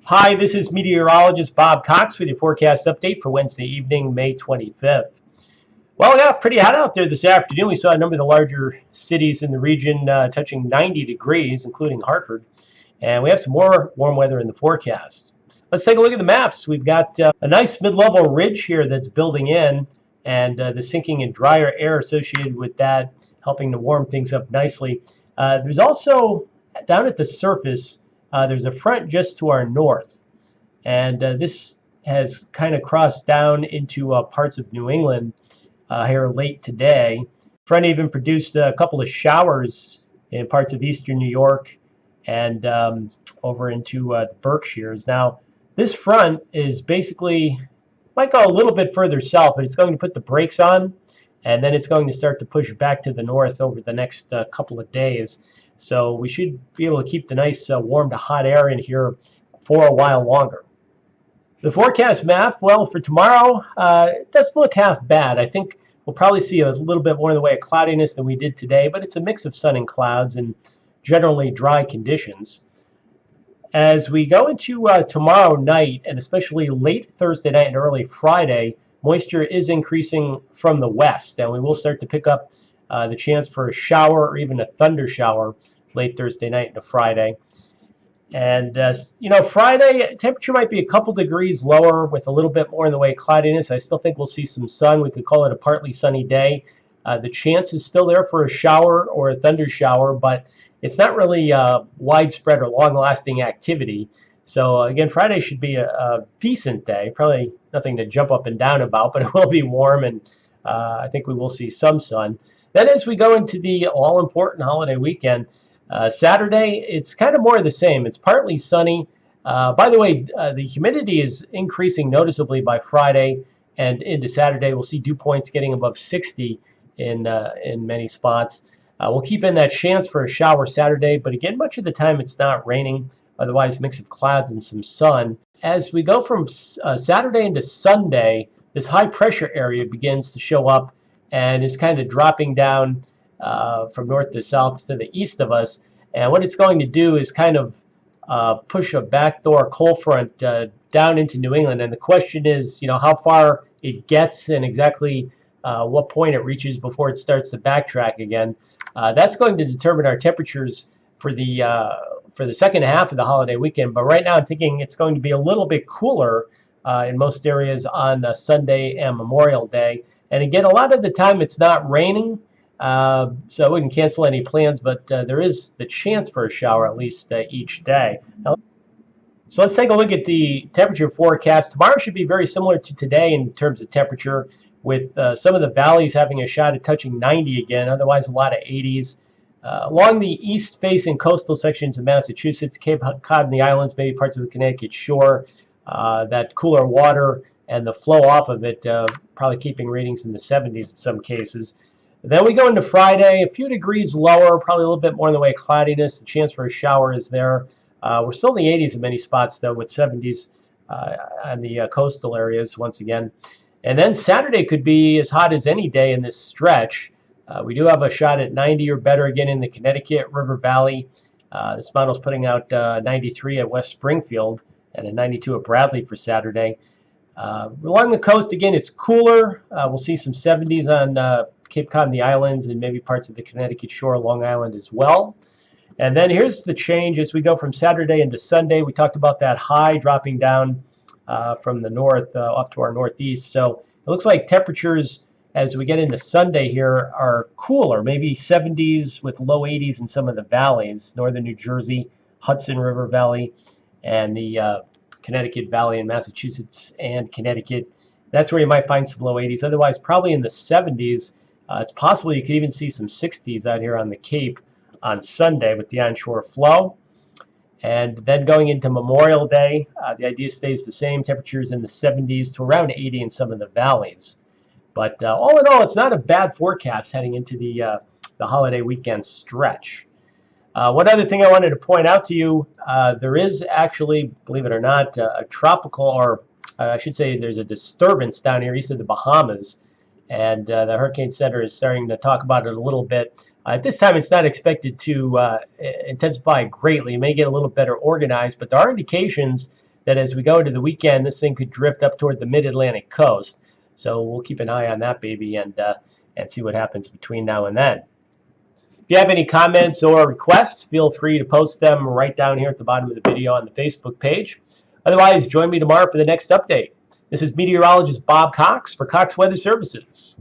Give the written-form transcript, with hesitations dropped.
Hi, this is meteorologist Bob Cox with your forecast update for Wednesday evening, May 25th. Well, yeah, pretty hot out there this afternoon. We saw a number of the larger cities in the region touching 90 degrees, including Hartford. And we have some more warm weather in the forecast. Let's take a look at the maps. We've got a nice mid-level ridge here that's building in, and the sinking and drier air associated with that helping to warm things up nicely. There's also, down at the surface, there's a front just to our north, and this has kind of crossed down into parts of New England here late today. Front even produced a couple of showers in parts of eastern New York and over into the Berkshires. Now, this front is basically, might go a little bit further south, but it's going to put the brakes on, and then it's going to start to push back to the north over the next couple of days. So we should be able to keep the nice warm to hot air in here for a while longer. The forecast map, well, for tomorrow, it doesn't look half bad. I think we'll probably see a little bit more in the way of cloudiness than we did today, but it's a mix of sun and clouds and generally dry conditions. As we go into tomorrow night, and especially late Thursday night and early Friday, moisture is increasing from the west, and we will start to pick up the chance for a shower or even a thunder shower late Thursday night into Friday. And, Friday, temperature might be a couple degrees lower with a little bit more in the way of cloudiness. I still think we'll see some sun. We could call it a partly sunny day. The chance is still there for a shower or a thunder shower, but it's not really widespread or long-lasting activity. So, again, Friday should be a decent day. Probably nothing to jump up and down about, but it will be warm, and I think we will see some sun. Then as we go into the all-important holiday weekend, Saturday, it's kind of more of the same. It's partly sunny. By the way, the humidity is increasing noticeably by Friday and into Saturday. We'll see dew points getting above 60 in many spots. We'll keep in that chance for a shower Saturday, but again, much of the time it's not raining. Otherwise, a mix of clouds and some sun. As we go from Saturday into Sunday, this high pressure area begins to show up and is kind of dropping down from north to south to the east of us. And what it's going to do is kind of push a backdoor cold front down into New England. And the question is, how far it gets and exactly what point it reaches before it starts to backtrack again. That's going to determine our temperatures for the second half of the holiday weekend. But right now I'm thinking it's going to be a little bit cooler in most areas on Sunday and Memorial Day. And again, a lot of the time it's not raining, so I wouldn't cancel any plans, but there is the chance for a shower at least each day. Now, so let's take a look at the temperature forecast. Tomorrow should be very similar to today in terms of temperature, with some of the valleys having a shot at touching 90 again, otherwise a lot of 80s. Along the east-facing coastal sections of Massachusetts, Cape Cod and the islands, maybe parts of the Connecticut shore, that cooler water and the flow off of it probably keeping readings in the 70s in some cases. Then we go into Friday, a few degrees lower, probably a little bit more in the way of cloudiness. The chance for a shower is there. We're still in the 80s in many spots, though, with 70s on the coastal areas once again. And then Saturday could be as hot as any day in this stretch. We do have a shot at 90 or better again in the Connecticut River Valley. This model's putting out 93 at West Springfield and a 92 at Bradley for Saturday. Along the coast, again, it's cooler. We'll see some 70s on Cape Cod and the islands and maybe parts of the Connecticut shore, Long Island as well. And then here's the change as we go from Saturday into Sunday. We talked about that high dropping down from the north off to our northeast. So it looks like temperatures as we get into Sunday here are cooler, maybe 70s with low 80s in some of the valleys, northern New Jersey, Hudson River Valley, and the Connecticut Valley in Massachusetts and Connecticut. That's where you might find some low 80s. Otherwise, probably in the 70s. It's possible you could even see some 60s out here on the Cape on Sunday with the onshore flow. And then going into Memorial Day, the idea stays the same. Temperatures in the 70s to around 80 in some of the valleys. But all in all, it's not a bad forecast heading into the holiday weekend stretch. One other thing I wanted to point out to you, there is actually, believe it or not, a tropical, or I should say there's a disturbance down here east of the Bahamas. And the Hurricane Center is starting to talk about it a little bit. At this time, it's not expected to intensify greatly. It may get a little better organized, but there are indications that as we go into the weekend, this thing could drift up toward the mid-Atlantic coast. So we'll keep an eye on that baby and see what happens between now and then. If you have any comments or requests, feel free to post them right down here at the bottom of the video on the Facebook page. Otherwise, join me tomorrow for the next update. This is meteorologist Bob Cox for Cox Weather Services.